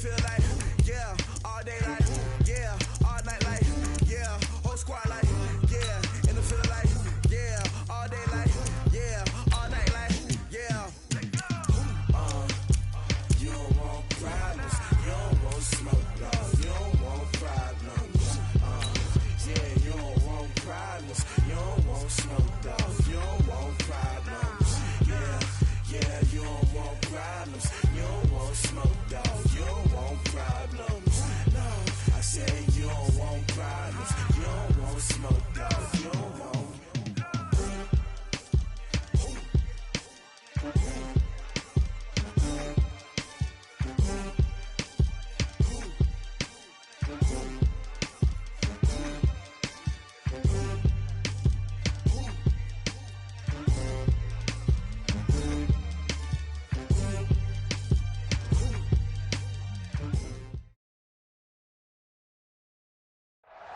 field like, yeah, all day like, yeah, all night like, yeah, whole squad like, yeah, in the field like, yeah, all day like, yeah, all night like, yeah. You don't want problems, you don't want smoke, dog, you don't want problems. Yeah, you don't want problems, you don't want smoke, dog, you don't want problems. Yeah, you don't want problems, you don't want smoke, dog, you don't want problems. No, I said you don't want problems, you don't want smoke, dog, you don't want.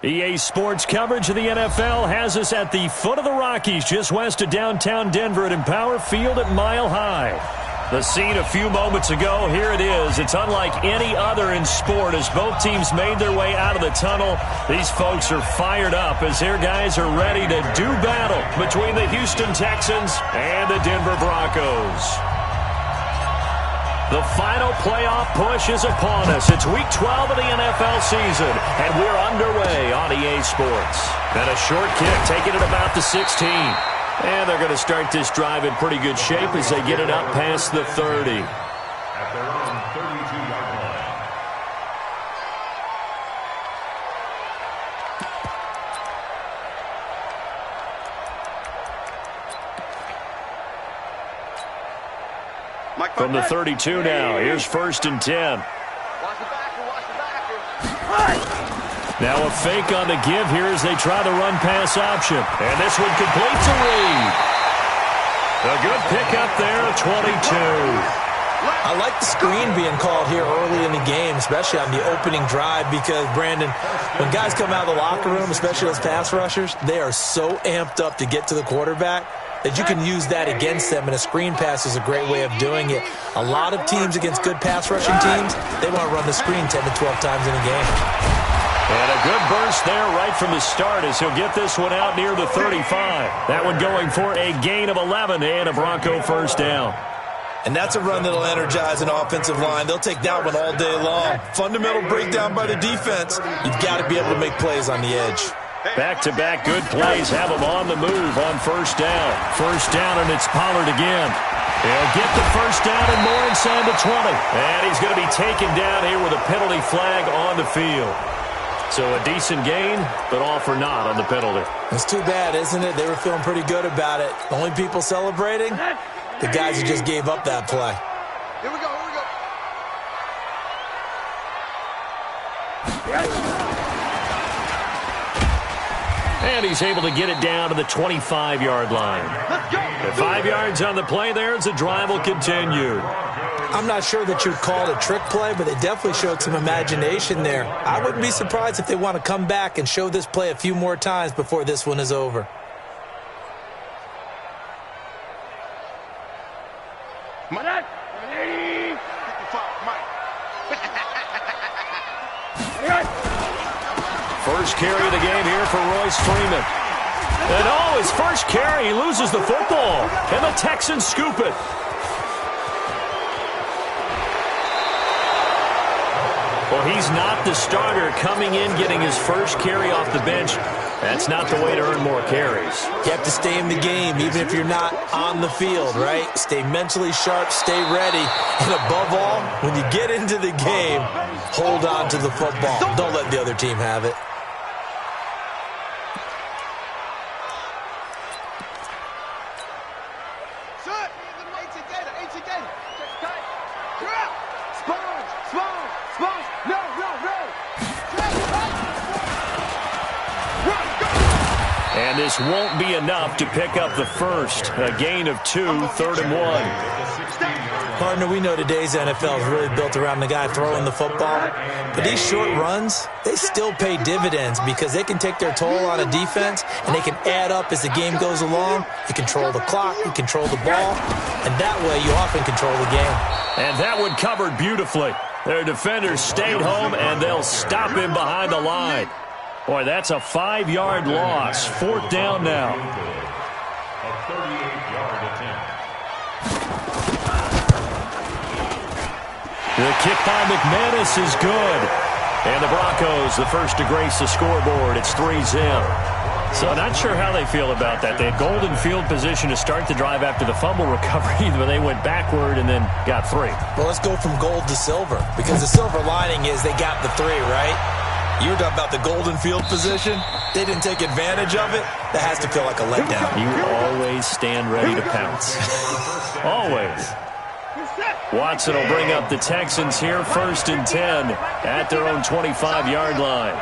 EA Sports coverage of the NFL has us at the foot of the Rockies, just west of downtown Denver at Empower Field at Mile High. The scene a few moments ago, here it is. It's unlike any other in sport as both teams made their way out of the tunnel. These folks are fired up as their guys are ready to do battle between the Houston Texans and the Denver Broncos. The final playoff push is upon us. It's Week 12 of the NFL season, and we're underway on EA Sports. And a short kick taking it about the 16. And they're going to start this drive in pretty good shape as they get it up past the 30. At their own 32-yard line. From the 32 now, here's 1st and 10. Now a fake on the give here as they try the run-pass option. And this one completes a read. A good pickup there, 22. I like the screen being called here early in the game, especially on the opening drive, because, Brandon, when guys come out of the locker room, especially those pass rushers, they are so amped up to get to the quarterback that you can use that against them, and a screen pass is a great way of doing it. A lot of teams against good pass rushing teams, they want to run the screen 10 to 12 times in a game. And a good burst there right from the start as he'll get this one out near the 35. That one going for a gain of 11 and a Bronco first down. And that's a run that'll energize an offensive line. They'll take that one all day long. Fundamental breakdown by the defense. You've got to be able to make plays on the edge. Back-to-back good plays have him on the move on first down. First down, and it's Pollard again. He'll get the first down and more inside the 20. And he's going to be taken down here with a penalty flag on the field. So a decent gain, but all for naught on the penalty. It's too bad, isn't it? They were feeling pretty good about it. The only people celebrating, the guys who just gave up that play. Here we go, And he's able to get it down to the 25-yard line. The 5 yards on the play there as the drive will continue. I'm not sure that you'd call it a trick play, but they definitely showed some imagination there. I wouldn't be surprised if they want to come back and show this play a few more times before this one is over. First carry of the game here for Royce Freeman. And oh, his first carry, he loses the football. And the Texans scoop it. Well, he's not the starter coming in, getting his first carry off the bench. That's not the way to earn more carries. You have to stay in the game, even if you're not on the field, right? Stay mentally sharp, stay ready. And above all, when you get into the game, hold on to the football. Don't let the other team have it. And this won't be enough to pick up the first. A gain of 2, 3rd and 1. Partner, we know today's NFL is really built around the guy throwing the football. But these short runs, they still pay dividends because they can take their toll on a defense and they can add up as the game goes along. You control the clock, you control the ball, and that way you often control the game. And that one covered beautifully. Their defenders stayed home, and they'll stop him behind the line. Boy, that's a 5-yard loss. 4th down now. A 38-yard attempt. The kick by McManus is good. And the Broncos, the first to grace the scoreboard. It's 3-zip. So not sure how they feel about that. They had golden field position to start the drive after the fumble recovery, but they went backward and then got 3. Well, let's go from gold to silver, because the silver lining is they got the 3, right? You were talking about the golden field position. They didn't take advantage of it. That has to feel like a letdown. You always stand ready to pounce. Always. Watson will bring up the Texans here, 1st and 10 at their own 25-yard line.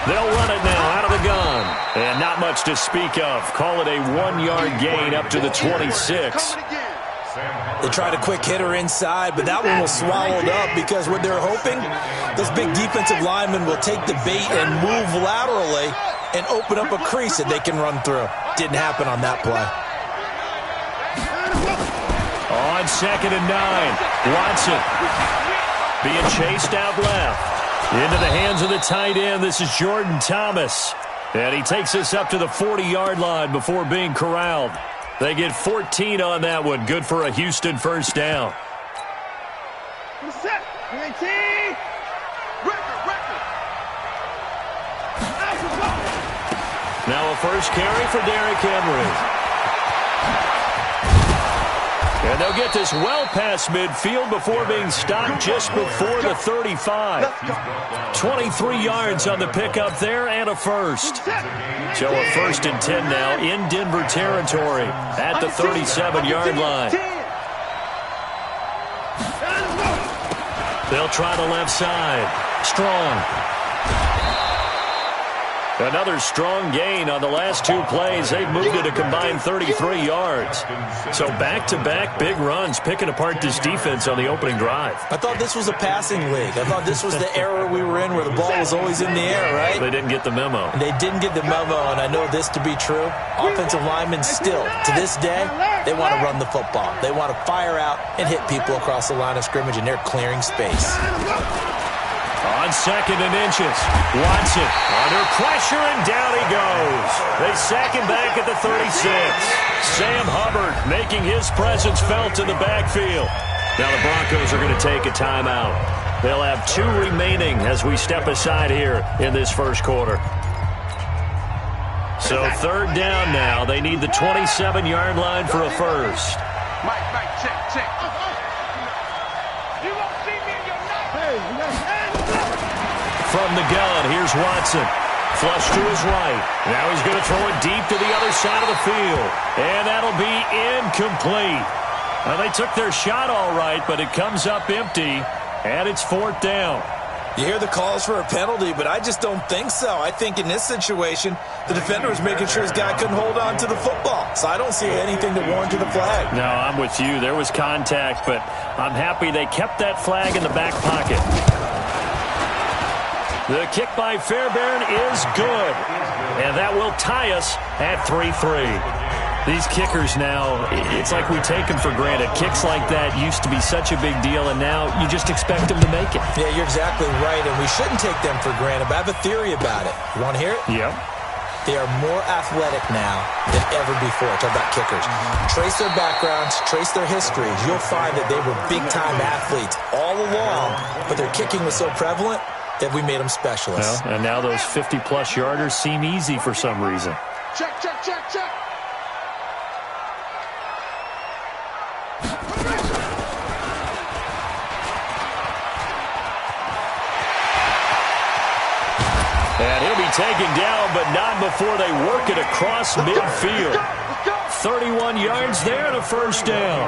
They'll run it now out of the gun. And not much to speak of. Call it a 1-yard gain up to the 26. They tried a quick hitter inside, but that one was swallowed up because what they're hoping, those big defensive linemen will take the bait and move laterally and open up a crease that they can run through. Didn't happen on that play. On 2nd and 9, Watson being chased out left. Into the hands of the tight end. This is Jordan Thomas. And he takes us up to the 40-yard line before being corralled. They get 14 on that one. Good for a Houston 1st down. Now a first carry for Derrick Henry. And they'll get this well past midfield before being stopped just before the 35. 23 yards on the pickup there and a first. So a 1st and 10 now in Denver territory at the 37-yard line. They'll try the left side. Strong. Another strong gain on the last 2 plays. They've moved it a combined 33 yards. So back-to-back big runs, picking apart this defense on the opening drive. I thought this was a passing league. I thought this was the era we were in where the ball was always in the air, right? They didn't get the memo. They didn't get the memo, and I know this to be true. Offensive linemen still, to this day, they want to run the football. They want to fire out and hit people across the line of scrimmage, and they're clearing space. On 2nd and inches, Watson under pressure, and down he goes. They sack him back at the 36. Sam Hubbard making his presence felt in the backfield. Now the Broncos are going to take a timeout. They'll have 2 remaining as we step aside here in this first quarter. So 3rd down now. They need the 27-yard line for a first. Mike, check. You won't see me in your night. From the gun, here's Watson. Flush to his right. Now he's going to throw it deep to the other side of the field. And that'll be incomplete. Well, they took their shot all right, but it comes up empty, and it's 4th down. You hear the calls for a penalty, but I just don't think so. I think in this situation, the defender was making sure his guy couldn't hold on to the football. So I don't see anything to warrant the flag. No, I'm with you. There was contact, but I'm happy they kept that flag in the back pocket. The kick by Fairbairn is good, and that will tie us at 3-3. These kickers now, it's like we take them for granted. Kicks like that used to be such a big deal, and now you just expect them to make it. Yeah, you're exactly right, and we shouldn't take them for granted, but I have a theory about it. You want to hear it? Yep. They are more athletic now than ever before. Talk about kickers. Trace their backgrounds, trace their histories. You'll find that they were big-time athletes all along, but their kicking was so prevalent that we made them specialists. Well, and now those 50-plus yarders seem easy for some reason. Check. And he'll be taken down, but not before they work it across midfield. 31 yards there and a first down.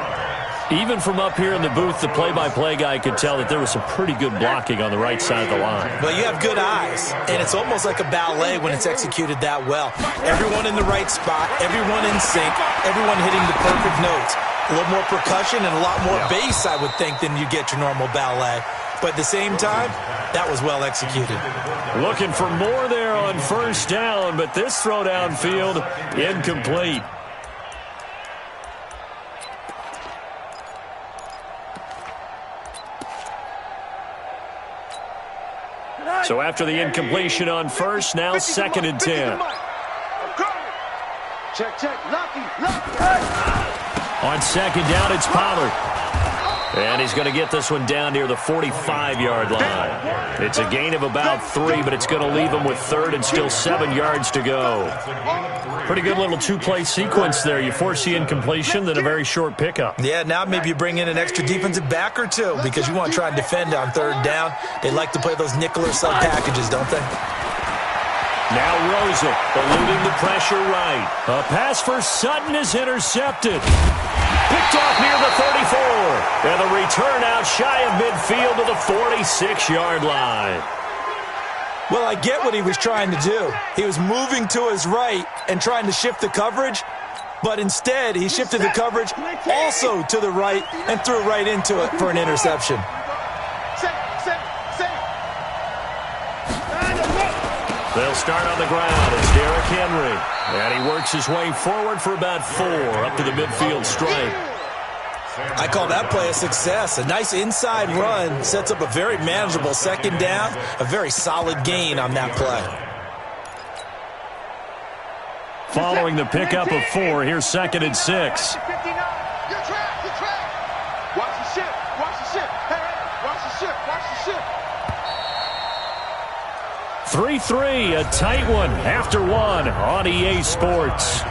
Even from up here in the booth, the play-by-play guy could tell that there was some pretty good blocking on the right side of the line. Well, you have good eyes, and it's almost like a ballet when it's executed that well. Everyone in the right spot, everyone in sync, everyone hitting the perfect notes. A little more percussion and a lot more bass, I would think, than you get your normal ballet. But at the same time, that was well executed. Looking for more there on first down, but this throw downfield incomplete. So after the incompletion on first, now 2nd and 10. Check, Lucky. On 2nd down, it's Pollard. And he's going to get this one down near the 45-yard line. It's a gain of about 3, but it's going to leave him with 3rd and still 7 yards to go. Pretty good little two-play sequence there. You force the incompletion, then a very short pickup. Yeah, now maybe you bring in an extra defensive back or two because you want to try and defend on 3rd down. They like to play those nickel or sub packages, don't they? Now Rosa eluding the pressure right. A pass for Sutton is intercepted. Picked off near the 34. And the return out shy of midfield to the 46-yard line. Well, I get what he was trying to do. He was moving to his right and trying to shift the coverage, but instead he shifted the coverage also to the right and threw right into it for an interception. They'll start on the ground. It's Derrick Henry. And he works his way forward for about 4 up to the midfield stripe. I call that play a success. A nice inside run sets up a very manageable 2nd down. A very solid gain on that play. Following the pickup of 4, here's 2nd and 6. Your track. Watch the ship. Hey, watch the ship. 3-3, a tight one after 1 on EA Sports.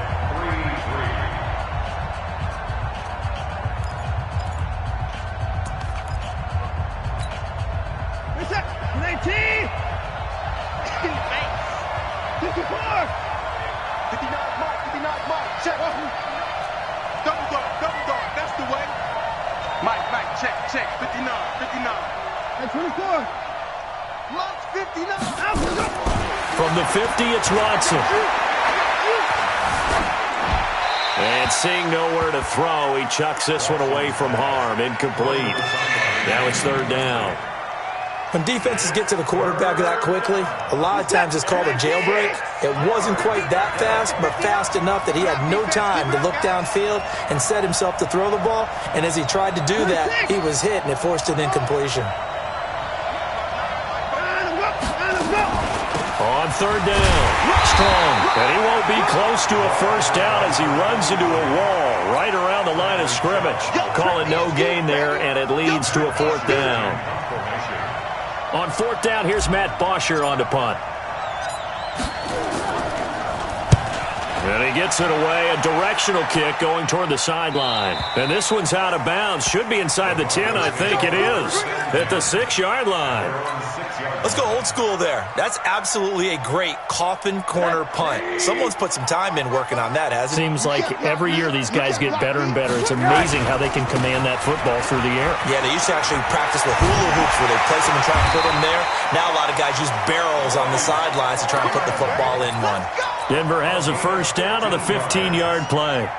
Check, 59. And 24. Lunch 59. From the 50, it's Watson. And seeing nowhere to throw, he chucks this one away from harm. Incomplete. Now it's 3rd down. When defenses get to the quarterback that quickly, a lot of times it's called a jailbreak. It wasn't quite that fast, but fast enough that he had no time to look downfield and set himself to throw the ball. And as he tried to do that, he was hit, and it forced an incompletion. On 3rd down, Strong. And he won't be close to a 1st down as he runs into a wall right around the line of scrimmage. Call it no gain there, and it leads to a 4th down. On 4th down, here's Matt Bosher on to punt. And he gets it away, a directional kick going toward the sideline. And this one's out of bounds. Should be inside the 10, I think it is, at the 6-yard line. Let's go old school there. That's absolutely a great coffin corner punt. Someone's put some time in working on that, hasn't it? Seems like every year these guys get better and better. It's amazing how they can command that football through the air. Yeah, they used to actually practice with hula hoops where they place them and try and put them there. Now a lot of guys use barrels on the sidelines to try and put the football in one. Denver has a 1st down on the 15-yard play.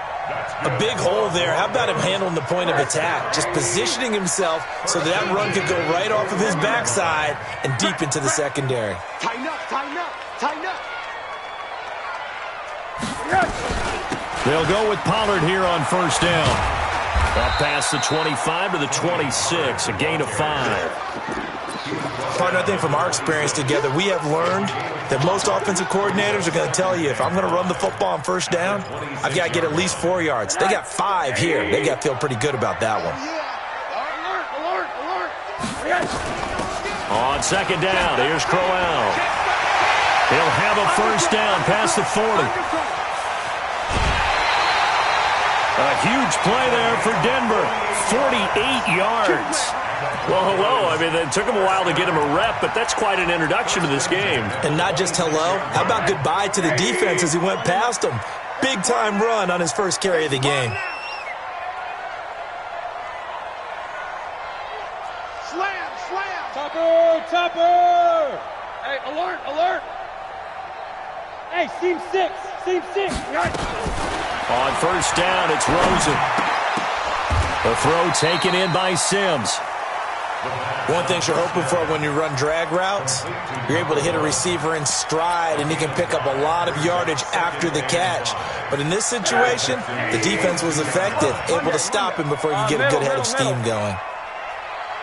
A big hole there. How about him handling the point of attack? Just positioning himself so that run could go right off of his backside and deep into the secondary. Tighten up. They'll go with Pollard here on 1st down. Up past the 25 to the 26, a gain of 5. Partner, I think from our experience together, we have learned that most offensive coordinators are going to tell you, if I'm going to run the football on 1st down, I've got to get at least 4 yards. They got 5 here. They got to feel pretty good about that one. On 2nd down, here's Crowell. He'll have a 1st down past the 40. A huge play there for Denver. 48 yards. Well, hello. I mean, it took him a while to get him a rep, but that's quite an introduction to this game. And not just hello. How about goodbye to the defense as he went past him? Big-time run on his 1st carry of the game. Slam. Topper! Hey, alert! Hey, seam 6. On 1st down, it's Rosen. The throw taken in by Sims. One thing you're hoping for when you run drag routes, you're able to hit a receiver in stride, and he can pick up a lot of yardage after the catch. But in this situation, the defense was effective, able to stop him before you get a good head of steam going.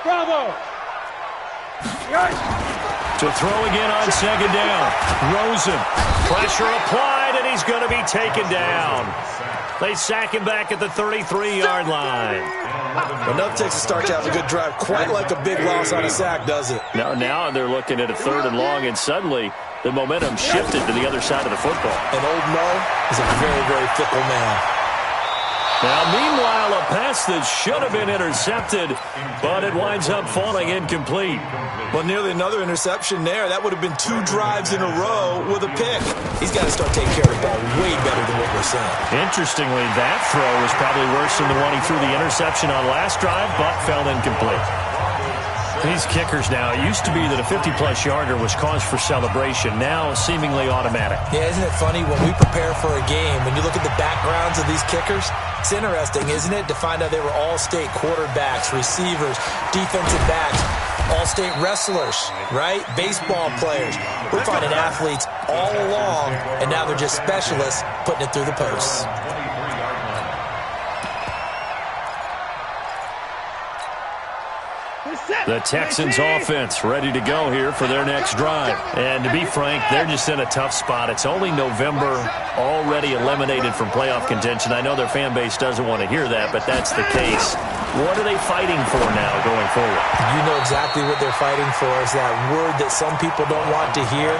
Bravo! To throw again on second down. Rosen. Pressure applied, and he's going to be taken down. They sack him back at the 33-yard line. Enough takes to start to have a good drive. Quite like a big loss on a sack, does it? Now they're looking at a 3rd and long, and suddenly the momentum shifted to the other side of the football. And old Mo is a very, very fickle man. Now, meanwhile, a pass that should have been intercepted, but it winds up falling incomplete. Well, nearly another interception there. That would have been 2 drives in a row with a pick. He's got to start taking care of the ball way better than what we're saying. Interestingly, that throw was probably worse than the one he threw the interception on last drive, but fell incomplete. These kickers now, it used to be that a 50-plus yarder was cause for celebration. Now, seemingly automatic. Yeah, isn't it funny when we prepare for a game, when you look at the backgrounds of these kickers, it's interesting, isn't it, to find out they were all-state quarterbacks, receivers, defensive backs, all-state wrestlers, right? Baseball players. We're finding athletes all along, and now they're just specialists putting it through the posts. The Texans offense ready to go here for their next drive. And to be frank, they're just in a tough spot. It's only November, already eliminated from playoff contention. I know their fan base doesn't want to hear that, but that's the case. What are they fighting for now going forward? You know exactly what they're fighting for. Is that word that some people don't want to hear,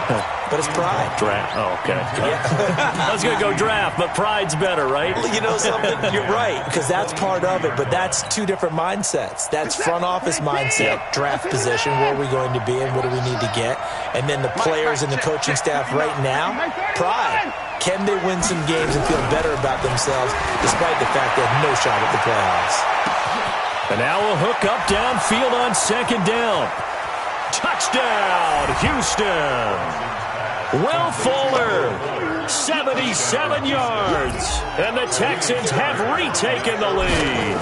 but it's pride. Draft. Oh, okay. Yeah. I was going to go draft, but pride's better, right? You know something? You're right, because that's part of it, but that's 2 different mindsets. That's front office mindset, draft position, where are we going to be and what do we need to get? And then the players and the coaching staff right now, pride. Can they win some games and feel better about themselves despite the fact they have no shot at the playoffs? And now a hook up downfield on second down. Touchdown, Houston. Will Fuller, 77 yards. And the Texans have retaken the lead.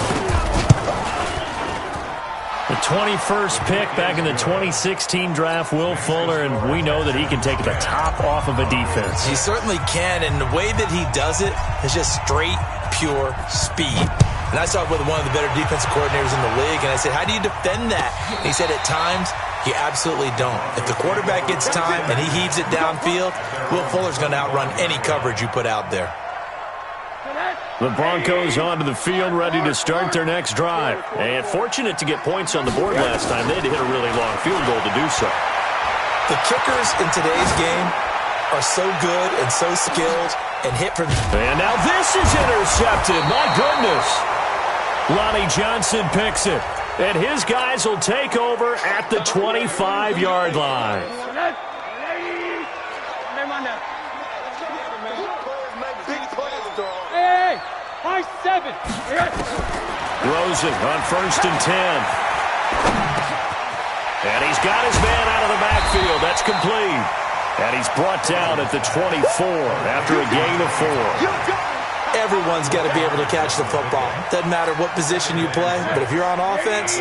The 21st pick back in the 2016 draft, Will Fuller, and we know that he can take the top off of a defense. He certainly can, and the way that he does it is just straight, pure speed. And I saw it with one of the better defensive coordinators in the league, and I said, how do you defend that? And he said, at times, you absolutely don't. If the quarterback gets time and he heaves it downfield, Will Fuller's going to outrun any coverage you put out there. The Broncos onto the field, ready to start their next drive. And fortunate to get points on the board last time. They had to hit a really long field goal to do so. The kickers in today's game are so good and so skilled and hit from... And now this is intercepted. My goodness. Lonnie Johnson picks it. And his guys will take over at the 25-yard line. Hey, 5-7. Rosen on 1st and 10. And he's got his man out of the backfield. That's complete. And he's brought down at the 24 after a gain of 4. Everyone's got to be able to catch the football. Doesn't matter what position you play, but if you're on offense,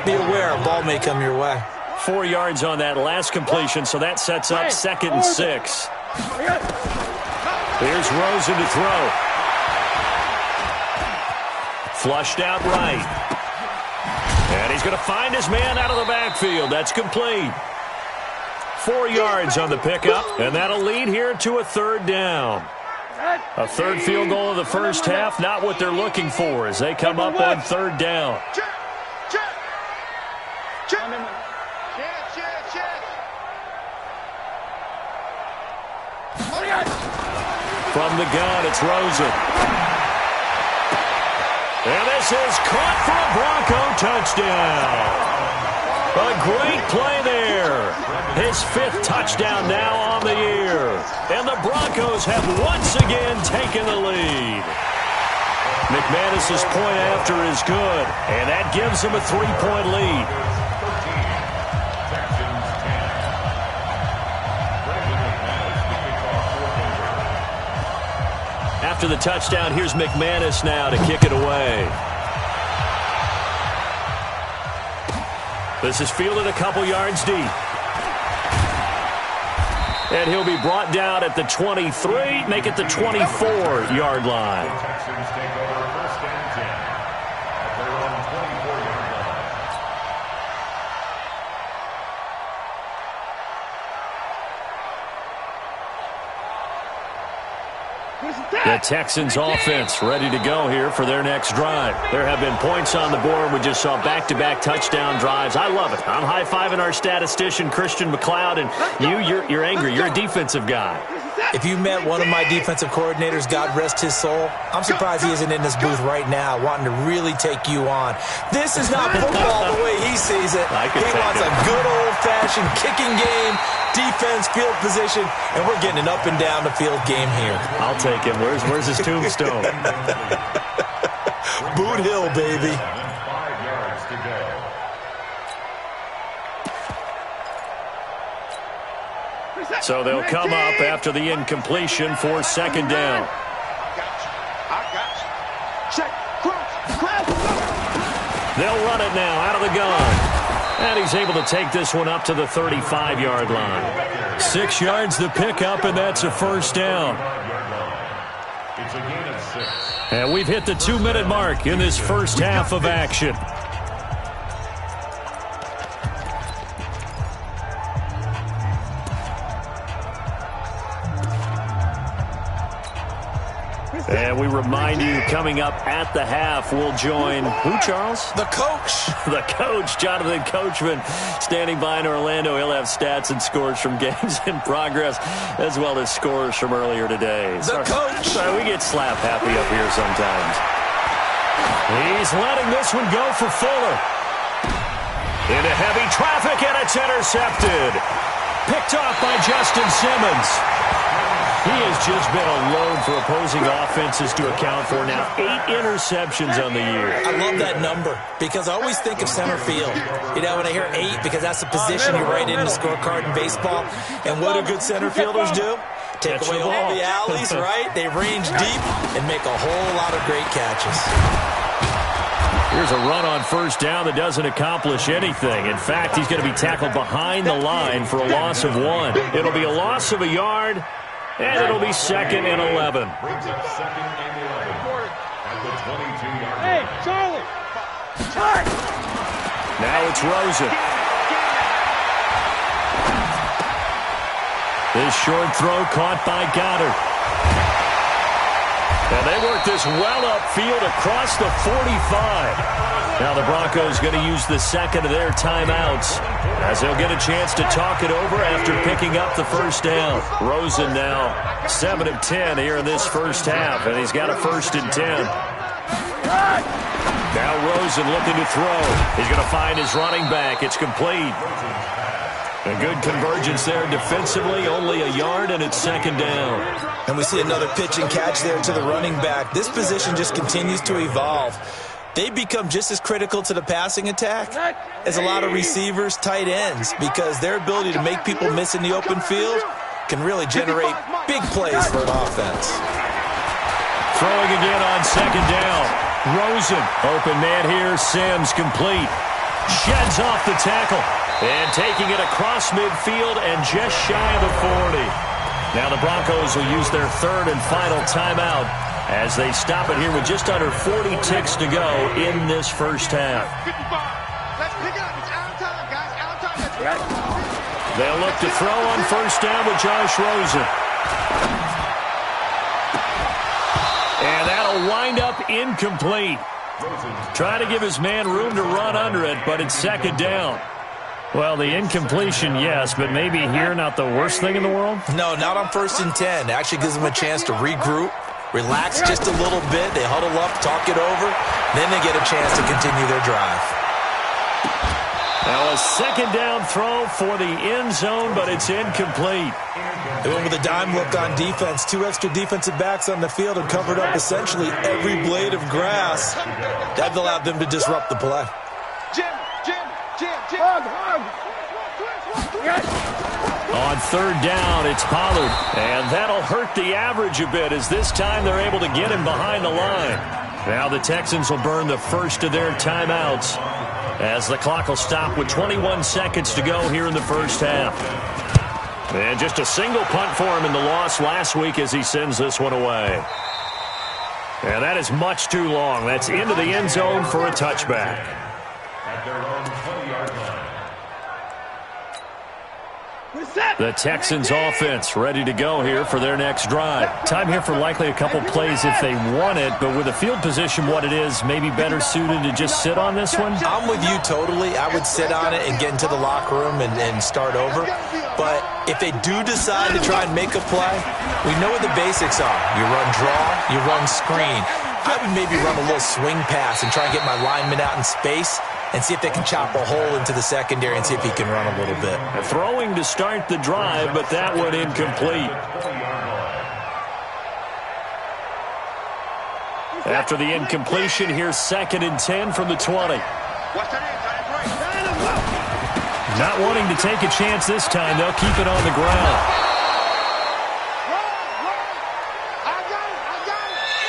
be aware a ball may come your way. 4 yards on that last completion, so that sets up 2nd and 6. Here's Rosen to throw. Flushed out right. And he's going to find his man out of the backfield. That's complete. 4 yards on the pickup, and that'll lead here to a 3rd down. A 3rd field goal of the first half, not what they're looking for as they come up on 3rd down. From the gun, it's Rosen. And this is caught for a Bronco touchdown. A great play there. His 5th touchdown now on the year. And the Broncos have once again taken the lead. McManus's point after is good, and that gives him a 3-point lead. After the touchdown, here's McManus now to kick it away. This is fielded a couple yards deep. And he'll be brought down at the 23, make it the 24-yard line. Texans take over 1st and 10 at their own 24-yard line. The Texans offense ready to go here for their next drive. There have been points on the board. We just saw back-to-back touchdown drives. I love it. I'm high-fiving our statistician, Christian McLeod, and you're angry. You're a defensive guy. If you met one of my defensive coordinators, God rest his soul, I'm surprised he isn't in this booth right now wanting to really take you on. This is not football the way he sees it. He wants a good old-fashioned kicking game, defense, field position, and we're getting an up-and-down-the-field game here. I'll take him. Where's his tombstone? Boot Hill, baby. 5 yards to go. So they'll come up after the incompletion for second down. I got you. Check. Cross. They'll run it now out of the gun. And he's able to take this one up to the 35-yard line. 6 yards the pickup, and that's a first down. It's a gain of 6. And we've hit the 2-minute mark in this first half of action. And we remind you, coming up at the half, we'll join who, Charles? The coach. The coach, Jonathan Coachman, standing by in Orlando. He'll have stats and scores from games in progress, as well as scores from earlier today. The coach. Sorry, we get slap happy up here sometimes. He's letting this one go for Fuller. Into heavy traffic, and it's intercepted. Picked off by Justin Simmons. He has just been a load for opposing offenses to account for now. 8 interceptions on the year. I love that number because I always think of center field. You know, when I hear 8, because that's the position you write in the scorecard in baseball. And what do good center fielders do? Take away all the alleys, right? They range deep and make a whole lot of great catches. Here's a run on first down that doesn't accomplish anything. In fact, he's going to be tackled behind the line for a loss of 1. It'll be a loss of a yard. And it'll be second and 11. Brings it second and 11 at the 22-yard line. Hey, Charlie! Now it's Rosen. This short throw caught by Goddard. And they work this well upfield across the 45. Now the Broncos going to use the second of their timeouts as they'll get a chance to talk it over after picking up the first down. Rosen now 7 of 10 here in this first half, and he's got a 1st and 10. Now Rosen looking to throw. He's going to find his running back. It's complete. A good convergence there defensively, only a yard, and it's second down. And we see another pitch and catch there to the running back. This position just continues to evolve. They become just as critical to the passing attack as a lot of receivers, tight ends, because their ability to make people miss in the open field can really generate big plays for an offense. Throwing again on second down. Rosen, open man here, Sims complete. Sheds off the tackle. And taking it across midfield and just shy of the 40. Now the Broncos will use their 3rd and final timeout as they stop it here with just under 40 ticks to go in this first half. Let's pick it up. It's out of time, guys. Out of time. Let's pick it up. They'll look to throw on first down with Josh Rosen. And that'll wind up incomplete. Trying to give his man room to run under it, but it's second down. Well, the incompletion, yes, but maybe here not the worst thing in the world? No, not on 1st and 10. It actually gives them a chance to regroup, relax just a little bit. They huddle up, talk it over. Then they get a chance to continue their drive. Now a second down throw for the end zone, but it's incomplete. They went with a dime look on defense. 2 extra defensive backs on the field and covered up essentially every blade of grass. That allowed them to disrupt the play. Jim. On 3rd down, it's Pollard. And that'll hurt the average a bit as this time they're able to get him behind the line. Now the Texans will burn the first of their timeouts as the clock will stop with 21 seconds to go here in the first half. And just a single punt for him in the loss last week as he sends this one away. And that is much too long. That's into the end zone for a touchback. At their own 20-yard line. The Texans offense ready to go here for their next drive. Time here for likely a couple plays if they want it, but with the field position what it is, maybe better suited to just sit on this one? I'm with you totally. I would sit on it and get into the locker room and start over. But if they do decide to try and make a play, we know what the basics are. You run draw, you run screen. I would maybe run a little swing pass and try and get my lineman out in space and see if they can chop a hole into the secondary and see if he can run a little bit. Throwing to start the drive, but that one incomplete. After the incompletion, here's 2nd and 10 from the 20. Not wanting to take a chance this time, they'll keep it on the ground.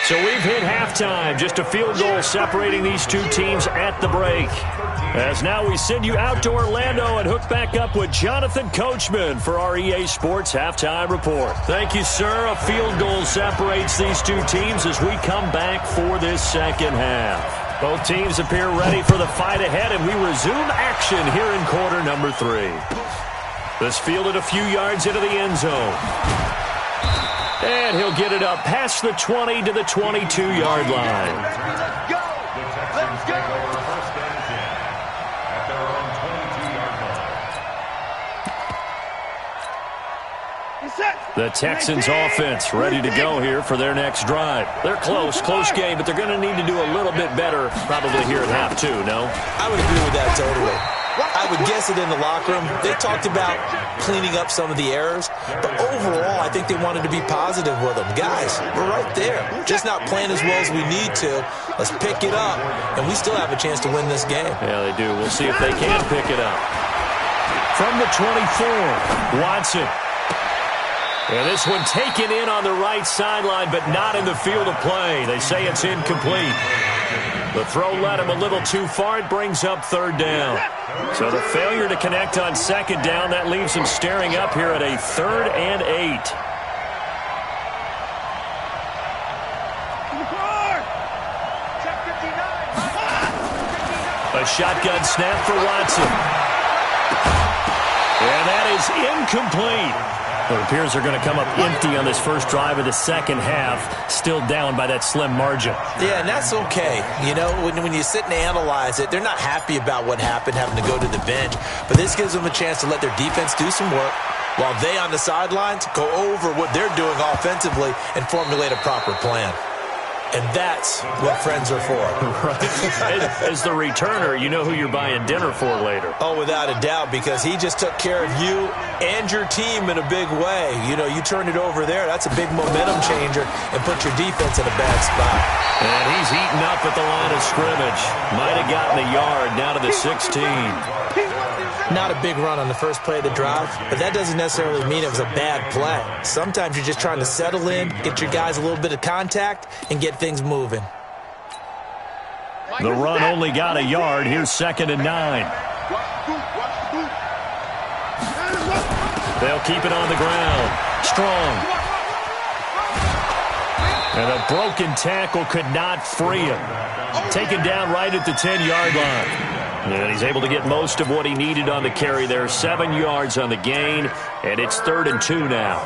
So we've hit halftime, just a field goal separating these two teams at the break. As now we send you out to Orlando and hook back up with Jonathan Coachman for our EA Sports Halftime Report. Thank you, sir. A field goal separates these two teams as we come back for this second half. Both teams appear ready for the fight ahead, and we resume action here in quarter number 3. This fielded a few yards into the end zone. And he'll get it up past the 20 to the 22-yard line. Let's go! Let's go! First and 10 at their own 22-yard line. The Texans offense ready to go here for their next drive. They're close game, but they're going to need to do a little bit better probably here at half 2, no? I would agree with that totally. I would guess it in the locker room. They talked about cleaning up some of the errors, but overall, I think they wanted to be positive with them. Guys, we're right there. Just not playing as well as we need to. Let's pick it up, and we still have a chance to win this game. Yeah, they do. We'll see if they can pick it up. From the 24, Watson. And this one taken in on the right sideline, but not in the field of play. They say it's incomplete. The throw led him a little too far. It brings up 3rd down. So the failure to connect on 2nd down, that leaves him staring up here at a 3rd and 8. A shotgun snap for Watson. And that is incomplete. It appears they're going to come up empty on this first drive of the second half, still down by that slim margin. Yeah, and that's okay. You know, when you sit and analyze it, they're not happy about what happened, having to go to the bench. But this gives them a chance to let their defense do some work while they on the sidelines go over what they're doing offensively and formulate a proper plan. And that's what friends are for. Right. As the returner, you know who you're buying dinner for later. Oh, without a doubt, because he just took care of you and your team in a big way. You know, you turn it over there, that's a big momentum changer and put your defense in a bad spot. And he's heating up at the line of scrimmage. Might have gotten a yard down to the 16. Not a big run on the first play of the drive, but that doesn't necessarily mean it was a bad play. Sometimes you're just trying to settle in, get your guys a little bit of contact, and get things moving. The run only got a yard. Here's 2nd and 9. They'll keep it on the ground. Strong. And a broken tackle could not free him. Taken down right at the 10-yard line. And he's able to get most of what he needed on the carry there. 7 yards on the gain, and it's 3rd and 2 now.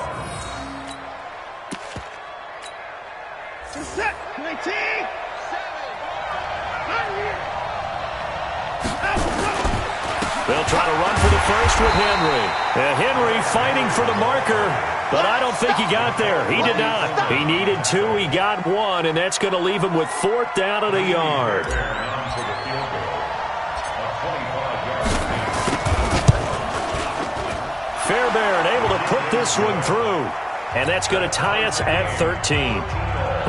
They'll try to run for the first with Henry. And Henry fighting for the marker, but I don't think he got there. He did not. He needed 2. He got 1, and that's going to leave him with 4th down at a yard. Fairbairn able to put this one through, and that's going to tie us at 13.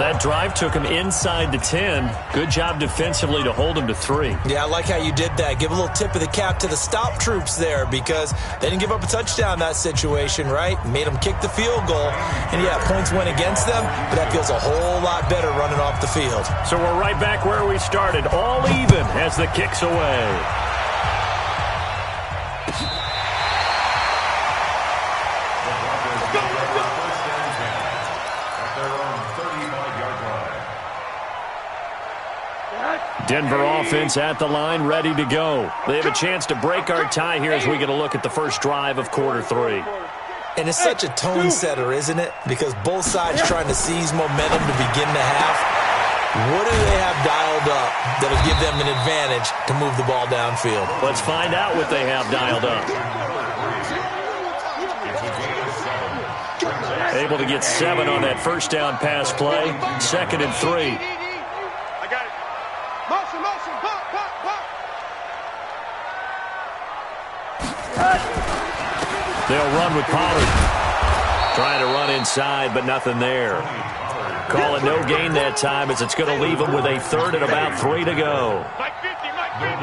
That drive took him inside the 10. Good job defensively to hold him to 3. Yeah, I like how you did that. Give a little tip of the cap to the stop troops there because they didn't give up a touchdown in that situation, right? Made them kick the field goal. And, yeah, points went against them, but that feels a whole lot better running off the field. So we're right back where we started, all even as the kick's away. Denver offense at the line, ready to go. They have a chance to break our tie here as we get a look at the first drive of quarter 3. And it's such a tone setter, isn't it? Because both sides trying to seize momentum to begin the half. What do they have dialed up that'll give them an advantage to move the ball downfield? Let's find out what they have dialed up. Able to get 7 on that first down pass play. 2nd and 3. I got it. Motion, motion, pop, pop, pop. They'll run with Pollard. Trying to run inside, but nothing there. Call it no gain that time as it's going to leave them with a 3rd and about 3 to go. Mike 50, Mike 50.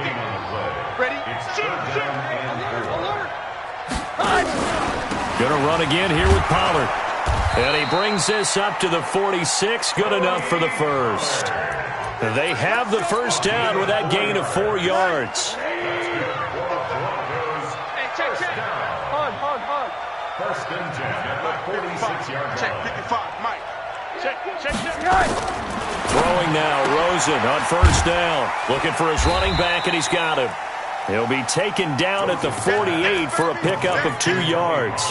Ready? Shoot, shoot. Going to run again here with Pollard. And he brings this up to the 46. Good enough for the first. They have the first down with that gain of 4 yards. Hey, check, check. Hard. First and 10 at the 46-yard line. Check, 55, Mike. Check. Throwing now, Rosen on first down. Looking for his running back, and he's got him. He'll be taken down at the 48 for a pickup of 2 yards.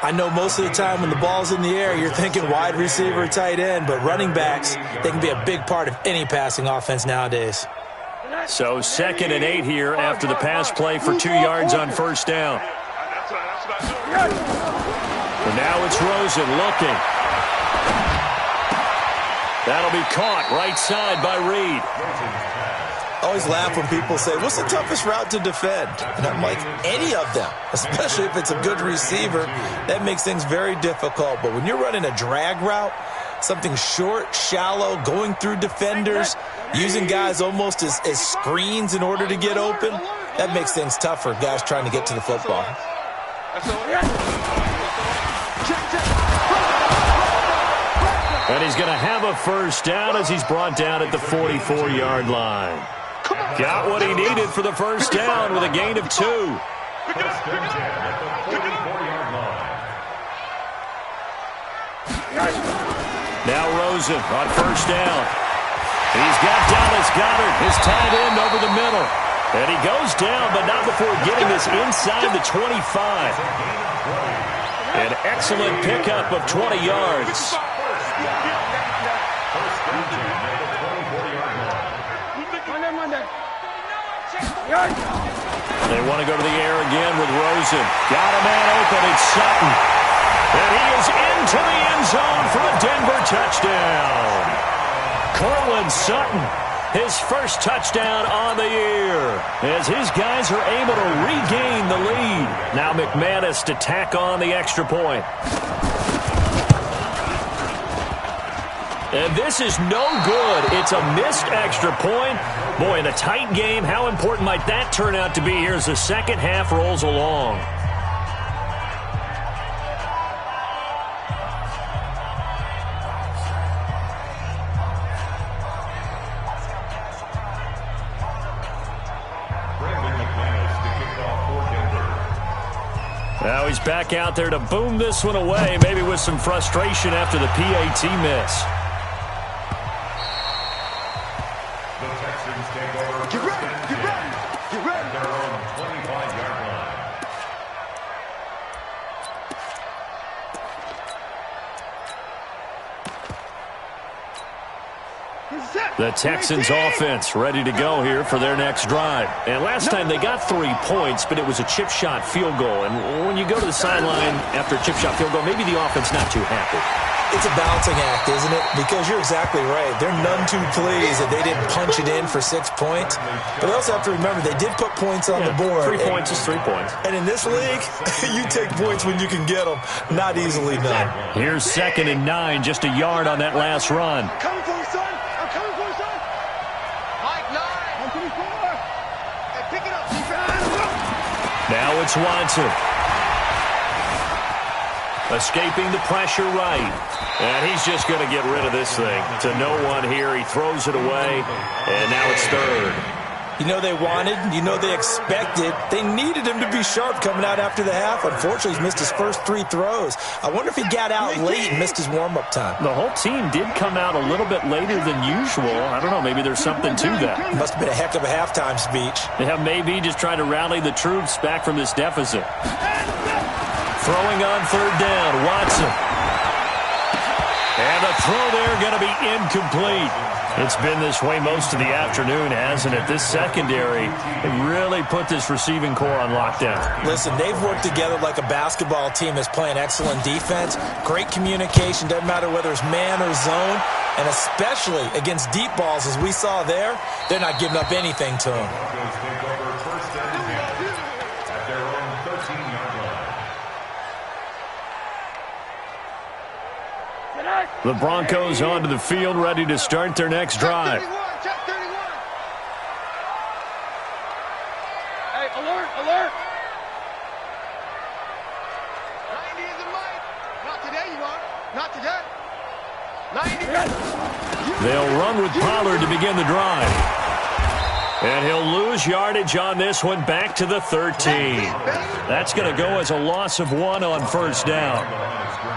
I know most of the time when the ball's in the air, you're thinking wide receiver, tight end, but running backs, they can be a big part of any passing offense nowadays. So 2nd and 8 here after the pass play for 2 yards on first down. And now it's Rosen looking. That'll be caught right side by Reed. I always laugh when people say, what's the toughest route to defend? And I'm like, any of them, especially if it's a good receiver. That makes things very difficult. But when you're running a drag route, something short, shallow, going through defenders, using guys almost as screens in order to get open, that makes things tough for guys trying to get to the football. And he's going to have a first down as he's brought down at the 44-yard line. Got what he needed for the first down with a gain of 2. First and 10 at the 44-yard line. Now Rosen on first down. He's got Dallas Goedert, his tight end, over the middle. And he goes down, but not before getting this inside the 25. An excellent pickup of 20 yards. They want to go to the air again with Rosen. Got a man open. It's Sutton. And he is into the end zone for a Denver touchdown. Cortland Sutton, his first touchdown on the year, as his guys are able to regain the lead. Now McManus to tack on the extra point. And this is no good. It's a missed extra point. Boy, in a tight game, how important might that turn out to be here as the second half rolls along? Now he's back out there to boom this one away, maybe with some frustration after the PAT miss. The Texans take over first and 10 at their own 25-yard line. The Texans offense ready to go here for their next drive. And last time they got 3 points, but it was a chip shot field goal. And when you go to the sideline after a chip shot field goal, maybe the offense not too happy. It's a balancing act, isn't it? Because you're exactly right. They're none too pleased that they didn't punch it in for 6 points. But they also have to remember they did put points on the board. 3 points is 3 points. And in this league, you take points when you can get them. Not easily done. Here's 2nd and 9, just a yard on that last run. Coming for you, son. I'm coming for you, son. Mike 9. I'm coming for you. Hey, pick it up, defense. Now it's Watson. Escaping the pressure right. And he's just going to get rid of this thing. To no one here. He throws it away. And now it's 3rd. You know they wanted, you know they expected. They needed him to be sharp coming out after the half. Unfortunately, he's missed his first 3 throws. I wonder if he got out late and missed his warm-up time. The whole team did come out a little bit later than usual. I don't know, maybe there's something to that. Must have been a heck of a halftime speech. Yeah, maybe just trying to rally the troops back from this deficit. Throwing on 3rd down, Watson. And the throw there going to be incomplete. It's been this way most of the afternoon, hasn't it? This secondary, they really put this receiving core on lockdown. Listen, they've worked together like a basketball team that's playing excellent defense. Great communication, doesn't matter whether it's man or zone. And especially against deep balls, as we saw there, they're not giving up anything to them. The Broncos onto the field, ready to start their next drive. Check 31. Hey, alert, alert. 90 is the mic. Not today, you are. Not today. 90. They'll run with Pollard to begin the drive. And he'll lose yardage on this one, back to the 13. That's going to go as a loss of 1 on 1st down.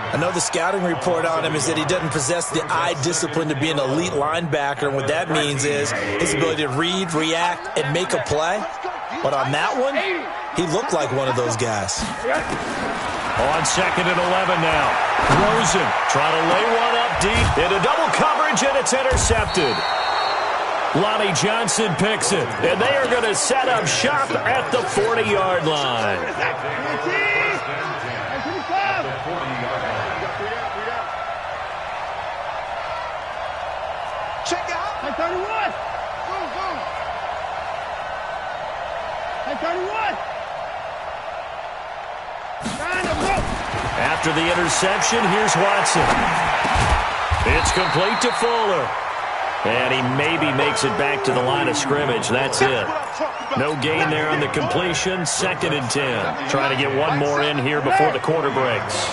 I know the scouting report on him is that he doesn't possess the eye discipline to be an elite linebacker. And what that means is his ability to read, react, and make a play. But on that one, he looked like one of those guys. On 2nd and 11 now. Rosen trying to lay one up deep into double coverage, and it's intercepted. Lonnie Johnson picks it, and they are going to set up shop at the 40-yard line. Check out. 31. Boom, boom. 31. After the interception, here's Watson. It's complete to Fuller. And he maybe makes it back to the line of scrimmage. That's it. No gain there on the completion. 2nd and 10. Trying to get one more in here before the quarter breaks.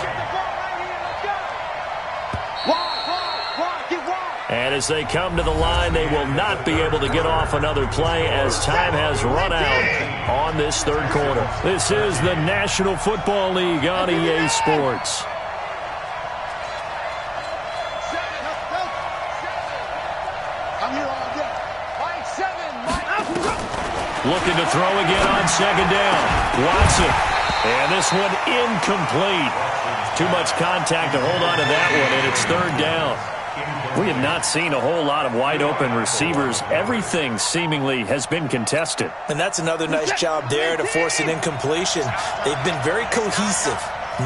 And as they come to the line, they will not be able to get off another play as time has run out on this 3rd quarter. This is the National Football League on EA Sports. Looking to throw again on 2nd down. Watson. And this one incomplete. Too much contact to hold on to that one, and it's 3rd down. We have not seen a whole lot of wide-open receivers. Everything seemingly has been contested. And that's another nice job there to force an incompletion. They've been very cohesive,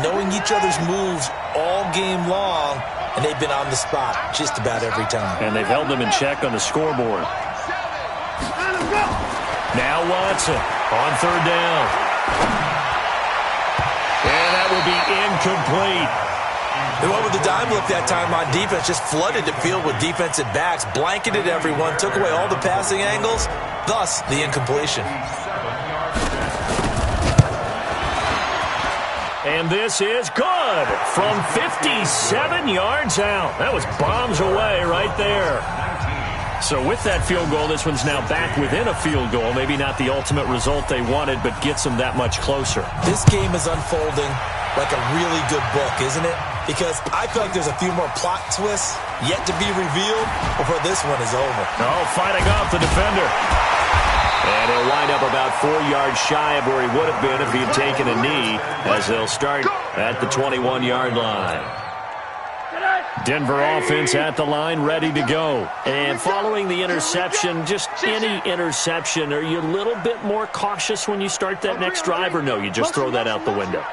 knowing each other's moves all game long, and they've been on the spot just about every time. And they've held them in check on the scoreboard. Now Watson on 3rd down. And that will be incomplete. They went with the dime look that time on defense, just flooded the field with defensive backs, blanketed everyone, took away all the passing angles, thus the incompletion. And this is good from 57 yards out. That was bombs away right there. So with that field goal, this one's now back within a field goal. Maybe not the ultimate result they wanted, but gets them that much closer. This game is unfolding like a really good book, isn't it? Because I feel like there's a few more plot twists yet to be revealed before this one is over. Oh, fighting off the defender. And he'll wind up about 4 yards shy of where he would have been if he'd taken a knee, as they'll start at the 21-yard line. Denver offense at the line, ready to go. And following the interception, just any interception, are you a little bit more cautious when you start that next drive, or no, you just throw that out the window?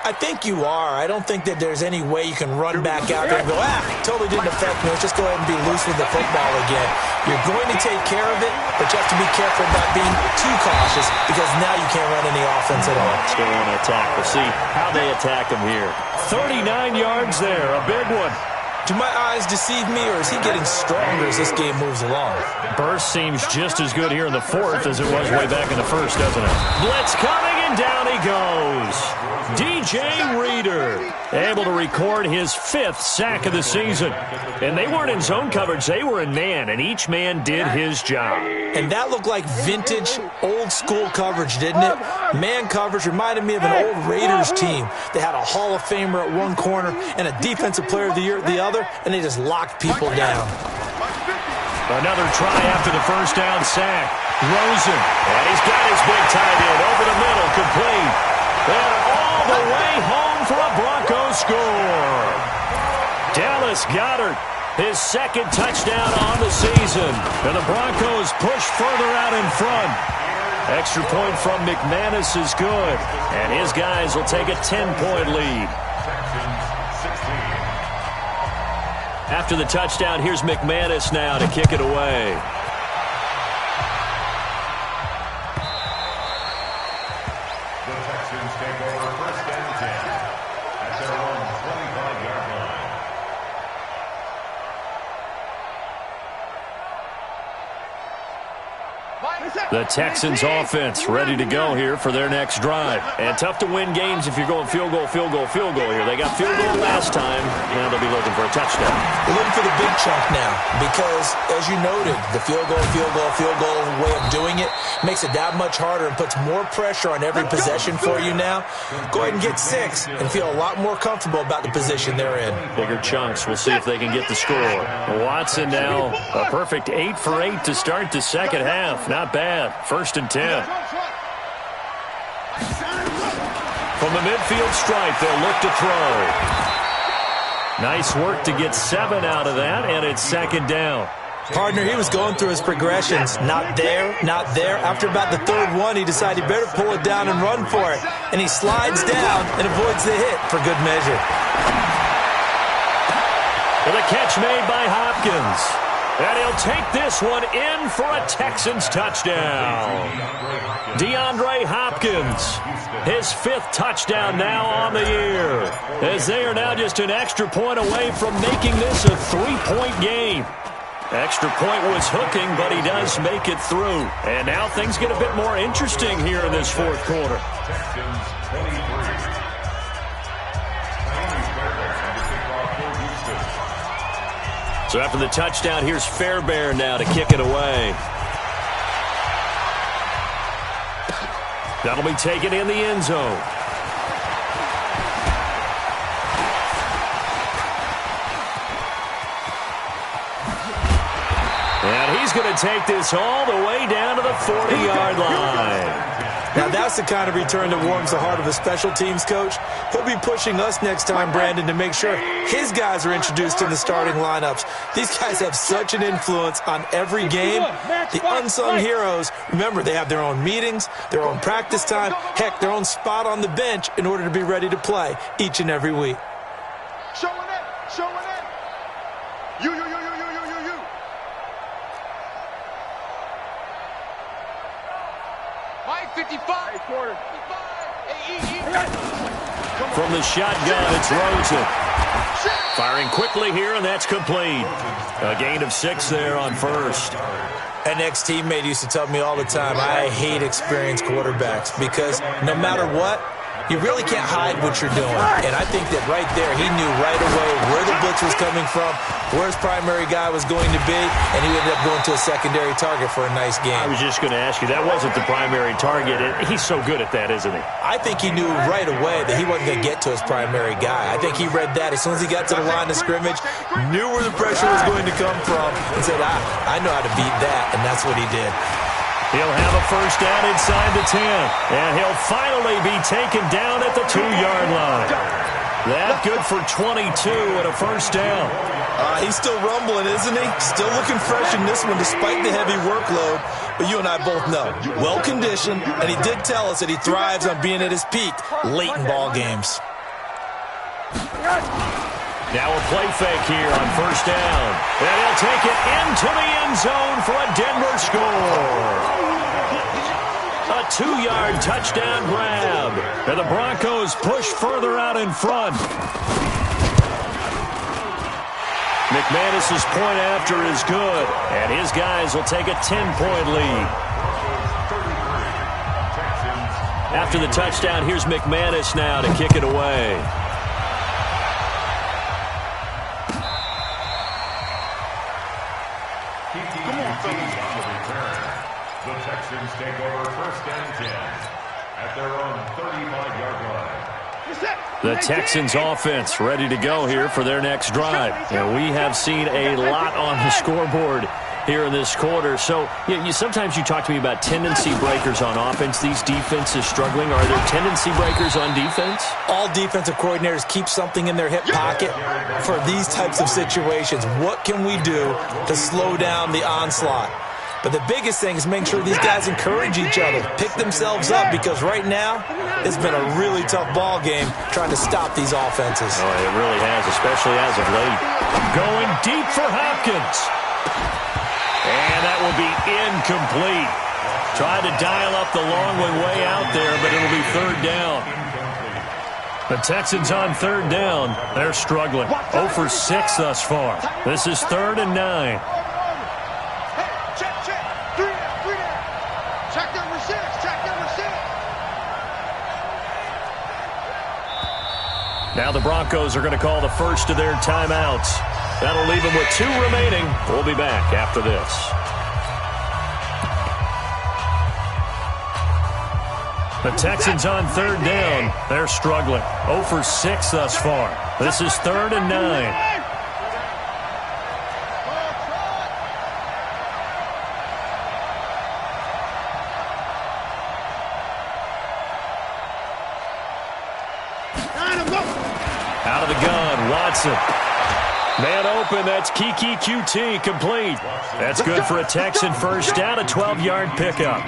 I think you are. I don't think that there's any way you can run back out there and go, totally didn't affect me. Let's just go ahead and be loose with the football again. You're going to take care of it, but you have to be careful about being too cautious because now you can't run any offense at all. Still want to attack. We'll see how they attack them here. 39 yards there, a big one. Do my eyes deceive me, or is he getting stronger as this game moves along? Burst seems just as good here in the fourth as it was way back in the first, doesn't it? Blitz coming, and down he goes. DJ Reader able to record his 5th sack of the season. And they weren't in zone coverage. They were in man, and each man did his job. And that looked like vintage, old-school coverage, didn't it? Man coverage reminded me of an old Raiders team. They had a Hall of Famer at one corner and a Defensive Player of the Year at the other, and they just locked people down. Another try after the first down sack. Rosen, and he's got his big tight end over the middle, complete. And all the way home for a Broncos score. Dallas Goedert, his 2nd touchdown on the season. And the Broncos push further out in front. Extra point from McManus is good. And his guys will take a 10-point lead. After the touchdown, here's McManus now to kick it away. The Texans offense ready to go here for their next drive. And tough to win games if you're going field goal, field goal, field goal here. They got field goal last time. Now they'll be looking for a touchdown. They're looking for the big chunk now because, as you noted, the field goal way of doing it makes it that much harder and puts more pressure on every possession for you now. Go ahead and get 6 and feel a lot more comfortable about the position they're in. Bigger chunks. We'll see if they can get the score. Watson now a perfect 8 for 8 to start the second half. Not bad. 1st and 10. From the midfield stripe, they'll look to throw. Nice work to get 7 out of that, and it's 2nd down. Partner, he was going through his progressions. Not there, not there. After about the 3rd one, he decided he better pull it down and run for it. And he slides down and avoids the hit for good measure. With a catch made by Hopkins. And he'll take this one in for a Texans touchdown. DeAndre Hopkins, his 5th touchdown now on the year, as they are now just an extra point away from making this a 3-point game. Extra point was hooking, but he does make it through. And now things get a bit more interesting here in this 4th quarter. So after the touchdown, here's Fairbairn now to kick it away. That'll be taken in the end zone. And he's going to take this all the way down to the 40-yard line. Now, that's the kind of return that warms the heart of a special teams coach. He'll be pushing us next time, Brandon, to make sure his guys are introduced in the starting lineups. These guys have such an influence on every game. The unsung heroes, remember, they have their own meetings, their own practice time, heck, their own spot on the bench in order to be ready to play each and every week. Showing it. You. 55. From the shotgun, it's Rosen. Firing quickly here, and that's complete. A gain of 6 there on 1st. An ex-teammate used to tell me all the time, I hate experienced quarterbacks because no matter what, you really can't hide what you're doing. And I think that right there, he knew right away where the blitz was coming from, where his primary guy was going to be, and he ended up going to a secondary target for a nice game. I was just going to ask you, that wasn't the primary target. He's so good at that, isn't he? I think he knew right away that he wasn't going to get to his primary guy. I think he read that as soon as he got to the line of scrimmage, knew where the pressure was going to come from, and said, I know how to beat that, and that's what he did. He'll have a 1st down inside the 10, and he'll finally be taken down at the 2-yard line. That good for 22 and a 1st down. He's still rumbling, isn't he? Still looking fresh in this one despite the heavy workload. But you and I both know, well-conditioned, and he did tell us that he thrives on being at his peak late in ball games. Now a play fake here on 1st down. And he'll take it into the end zone for a Denver score. A 2-yard touchdown grab. And the Broncos push further out in front. McManus's point after is good, and his guys will take a 10-point lead. After the touchdown, here's McManus now to kick it away. The Texans take over 1st and 10 at their own 35-yard line. The Texans offense ready to go here for their next drive. And we have seen a lot on the scoreboard here in this quarter. So sometimes you talk to me about tendency breakers on offense. These defenses struggling. Are there tendency breakers on defense? All defensive coordinators keep something in their hip pocket for these types of situations. What can we do to slow down the onslaught? But the biggest thing is making sure these guys encourage each other, pick themselves up, because right now it's been a really tough ball game trying to stop these offenses. Oh, it really has, especially as of late. Going deep for Hopkins. And that will be incomplete. Tried to dial up the long one way out there, but it'll be 3rd down. The Texans on 3rd down. They're struggling. 0 for 6 thus far. This is 3rd and 9. Now the Broncos are going to call the first of their timeouts. That'll leave them with 2 remaining. We'll be back after this. The Texans on 3rd down. They're struggling. 0 for 6 thus far. This is 3rd and 9. Out of the gun, Watson. Man open, that's Kiki QT, complete. That's good for a Texan first down, a 12-yard pickup.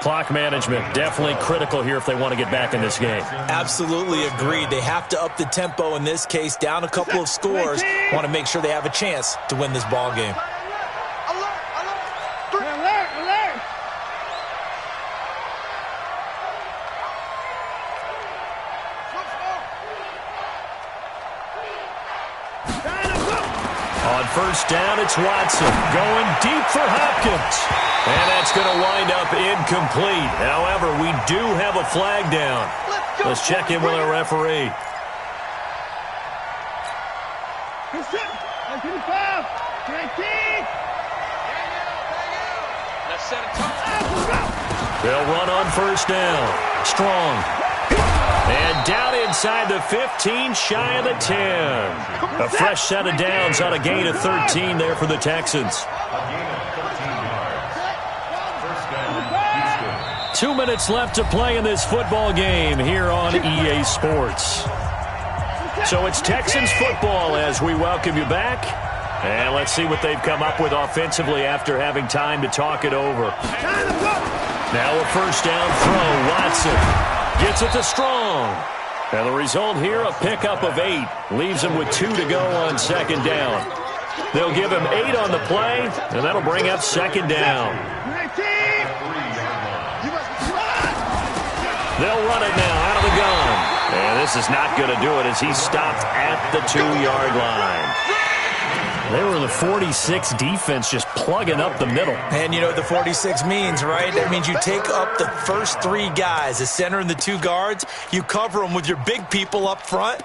Clock management, definitely critical here if they want to get back in this game. Absolutely agreed. They have to up the tempo in this case, down a couple of scores. Want to make sure they have a chance to win this ball game. On first down, it's Watson going deep for Hopkins. And that's going to wind up incomplete. However, we do have a flag down. Let's check in with our referee. They'll run on first down. Strong. And down inside the 15, shy of the 10. A fresh set of downs on a gain of 13 there for the Texans. 2 minutes left to play in this football game here on EA Sports. So it's Texans football as we welcome you back. And let's see what they've come up with offensively after having time to talk it over. Now a first down throw. Watson gets it to Strong. And the result here, a pickup of 8. Leaves him with 2 to go on second down. They'll give him 8 on the play, and that'll bring up second down. They'll run it now out of the gun. And this is not going to do it as he's stopped at the 2-yard line. They were the 46 defense just plugging up the middle. And you know what the 46 means, right? That means you take up the first 3 guys, the center and the 2 guards. You cover them with your big people up front.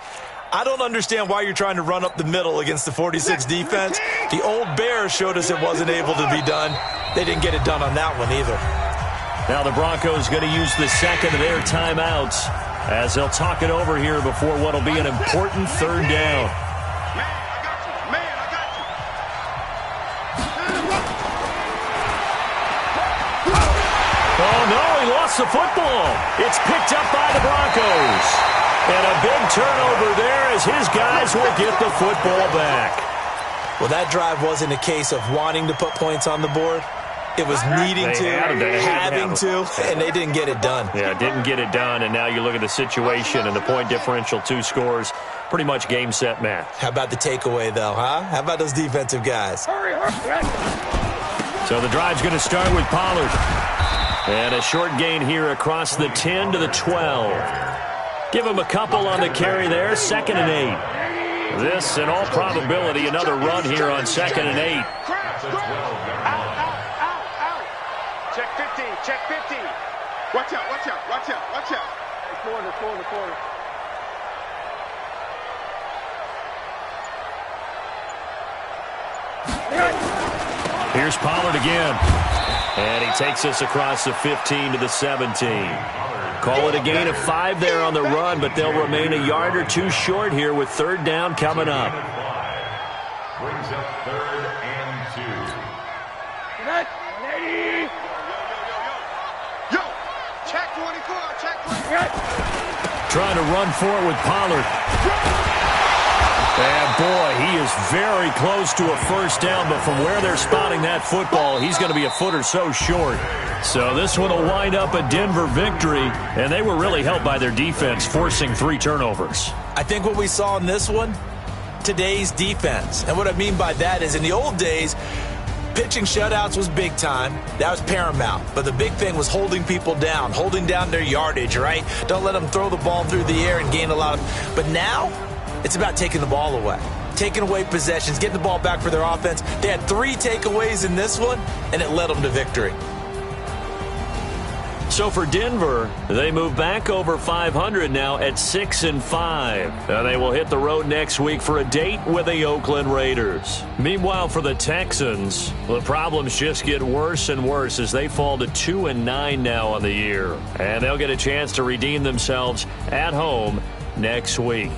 I don't understand why you're trying to run up the middle against the 46 defense. The old Bears showed us it wasn't able to be done. They didn't get it done on that one either. Now the Broncos going to use the second of their timeouts as they'll talk it over here before what will be an important 3rd down. Oh, no, he lost the football. It's picked up by the Broncos. And a big turnover there as his guys will get the football back. Well, that drive wasn't a case of wanting to put points on the board. It was needing to, having to, and they didn't get it done. Yeah, didn't get it done, and now you look at the situation and the point differential, 2 scores, pretty much game, set, match. How about the takeaway, though, huh? How about those defensive guys? So the drive's going to start with Pollard. And a short gain here across the 10 to the 12. Give him a couple on the carry there, 2nd and 8. This, in all probability, another run here on 2nd and 8. Out. Check 50, check 50. Watch out. The corner. Here's Pollard again. And he takes us across the 15 to the 17. Call it a gain of 5 there on the run, but they'll remain a yard or two short here with 3rd down coming up. Brings up 3rd and 2. Yo, check 24. Trying to run for it with Pollard. And, boy, he is very close to a 1st down, but from where they're spotting that football, he's going to be a foot or so short. So this one will wind up a Denver victory, and they were really helped by their defense, forcing 3 turnovers. I think what we saw in this one, today's defense. And what I mean by that is in the old days, pitching shutouts was big time. That was paramount. But the big thing was holding people down, holding down their yardage, right? Don't let them throw the ball through the air and gain a lot of... But now, it's about taking the ball away, taking away possessions, getting the ball back for their offense. They had 3 takeaways in this one, and it led them to victory. So for Denver, they move back over 500 now at 6-5. They will hit the road next week for a date with the Oakland Raiders. Meanwhile, for the Texans, the problems just get worse and worse as they fall to 2-9 now on the year. And they'll get a chance to redeem themselves at home next week.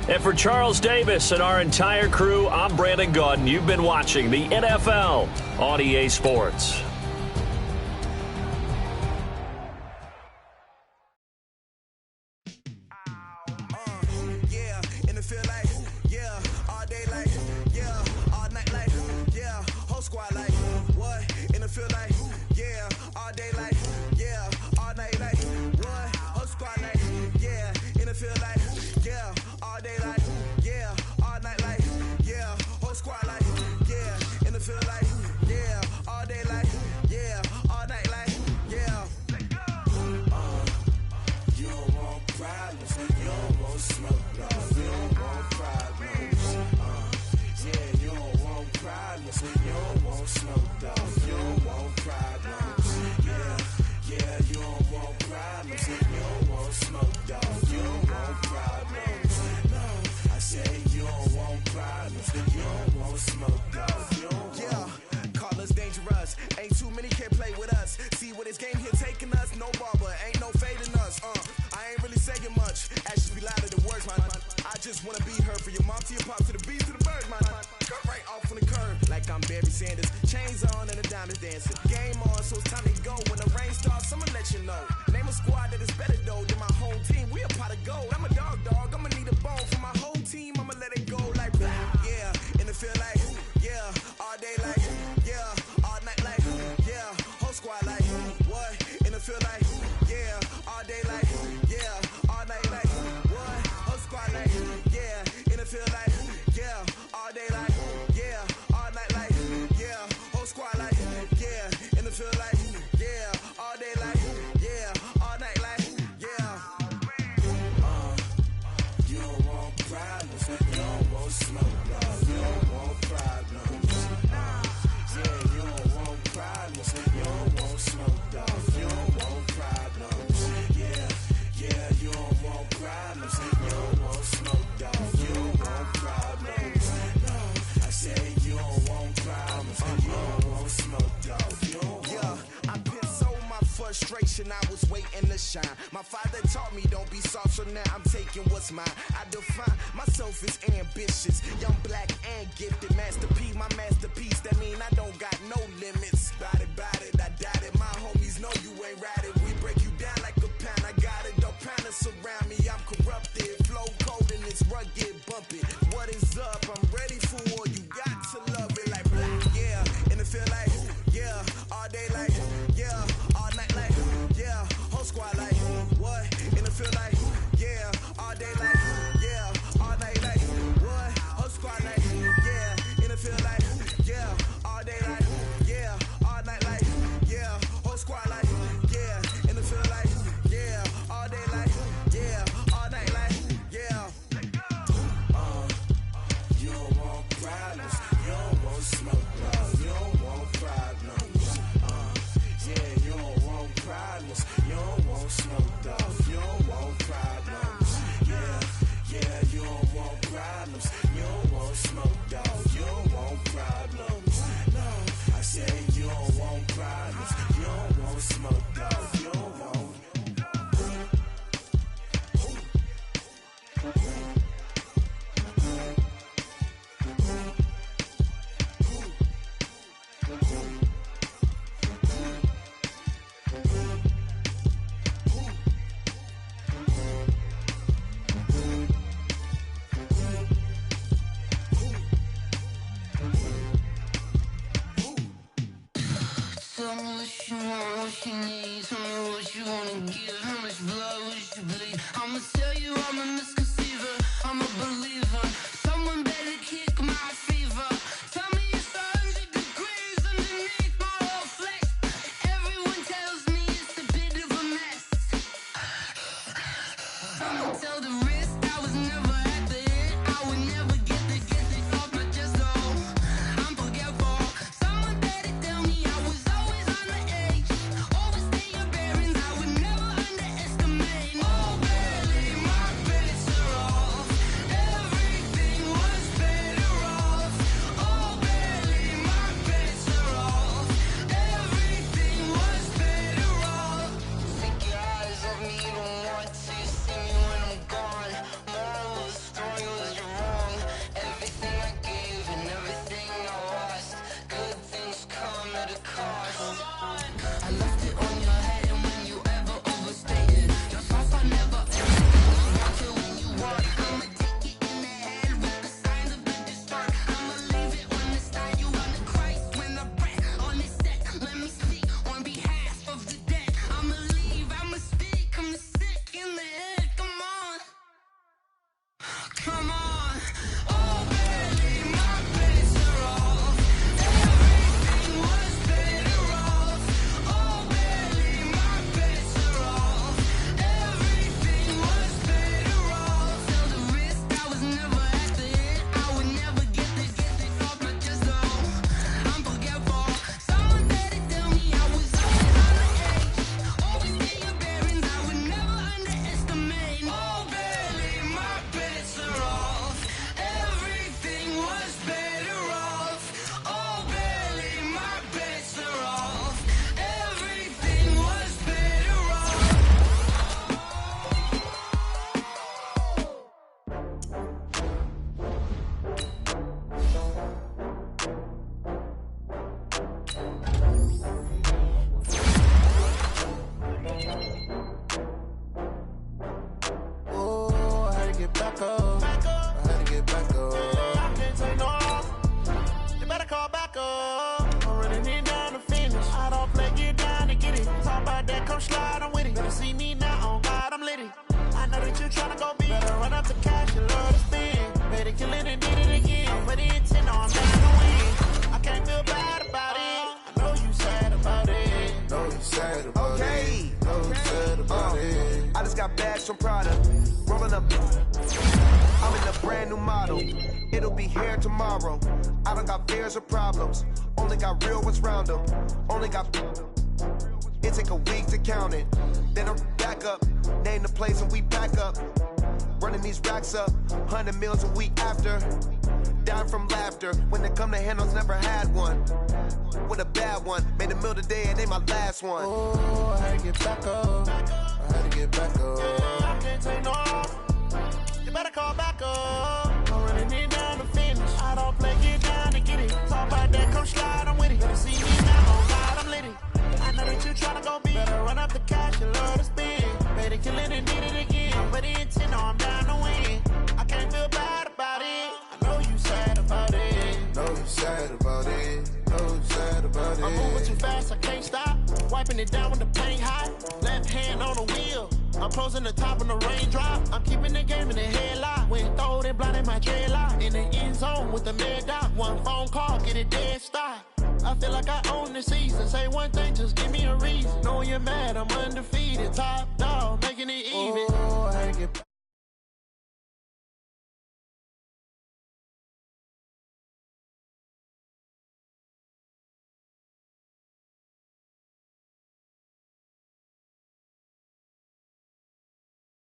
And for Charles Davis and our entire crew, I'm Brandon Gaudin. You've been watching the NFL on EA Sports. I was waiting to shine. My father taught me don't be soft, so now I'm taking what's mine. I define myself as ambitious, young, black, and gifted. Masterpiece, my masterpiece. That mean I don't got no limits. Bout it, I doubt it. My homies know you ain't ride it. We break you down like a pound. I got it, don't pound us around me. I'm corrupted, flow cold and it's rugged, bump it. What is up? I'm ready for war. You got to love it like black, yeah. And it feel like, yeah, all day like, yeah, all night like, yeah, whole squad like, what? And it feel like, yeah, all day like, yeah, all night like, what? Whole squad like, yeah, and it feel like, yeah, all day like, yeah, all night like, yeah, Tell me what you want, what you need. Tell me what you wanna give. How much blood would you bleed? I'ma tell you I'm a misconceiver. I'm a believer. Someone better kick my fever. Tell me it's 100 degrees underneath my whole flesh. Everyone tells me it's a bit of a mess. Someone tell the risk I was never at the end. I would never get it off my chest though. I'm forgetful. Someone better tell me I was always on the edge. Overstay your bearings, I would never underestimate. Oh baby, my bets are off. Everything was better off. Oh baby, my bets are off. Everything was better off. Take your eyes off me, you don't want to see me when I'm gone. Moral of the story was you're wrong. Everything I gave and everything I lost. Good things come at a cost. I left it on your head and when you ever overstated. Your thoughts are never watch it when you walk. I'ma take it in the head with the signs of the disturbed. I'ma leave it on the side. You on the Christ when I breath on this set. Let me speak on behalf of the dead. I'ma leave, I'ma speak. I'm the sick in the head. Come on. Come on. Oh baby, my bets are off. Everything was better off. Oh baby, my bets are off. Everything was better off. Tell the risk I was never at the end. I would never get it off my chest though. I'm forgetful. Someone better tell me I was always on the edge. Always stay your bearings, I would never underestimate. Oh baby, my bets are off. Everything was better off. Oh baby, my bets are off. Everything was better off. Oh, I had to get back up. I had to get back up. I can't take no loss. You better call back up. I'm running it down to finish. I don't play, get down to get it. Talk about that, come slide, I'm with it. Better see me now, on God, I'm lit it. I know that you tryna go big. Better run up the cash, you love to spend. Better kill it and did it again. But it 10, no, I'm down to win. I can't feel bad about it. I know you sad about it. Know you sad about it. Know you sad about it. I just got bags from Prada, rolling up. I'm in a brand new model. It'll be here tomorrow. I don't got fears or problems. Only got real ones round them. Only got. It take a week to count it. Then I'm back up. Name the place and we back up. Running these racks up. 100 meals a week after. Down from laughter. When they come to handles, never had one. With a bad one. Made a meal today and they my last one. Oh, I had to get back up. I had to get back up. I can't take no off. You better call back up. I'm running it down to finish. I don't play, get down to get it. Talk about that, come slide, I'm with it. Better see me now, oh God, I'm lit it. I know that you tryna go big. Better run up the cash, you love to spend. Better kill it and did it again. But in 10, no, I'm down to win. I can't feel bad about it. I know you sad about it. Know you sad about it. Know you sad about it. I'm moving too fast, I can't stop. Wiping it down when the paint hot. Left hand on the wheel. I'm closing the top on the raindrop. I'm keeping the game in the headlock. When throwed and blinded my dreadlock. In the end zone with the mad dot. One phone call, get it dead stop. I feel like I own the season. Say one thing, just give me a reason. Know you're mad, I'm undefeated. Top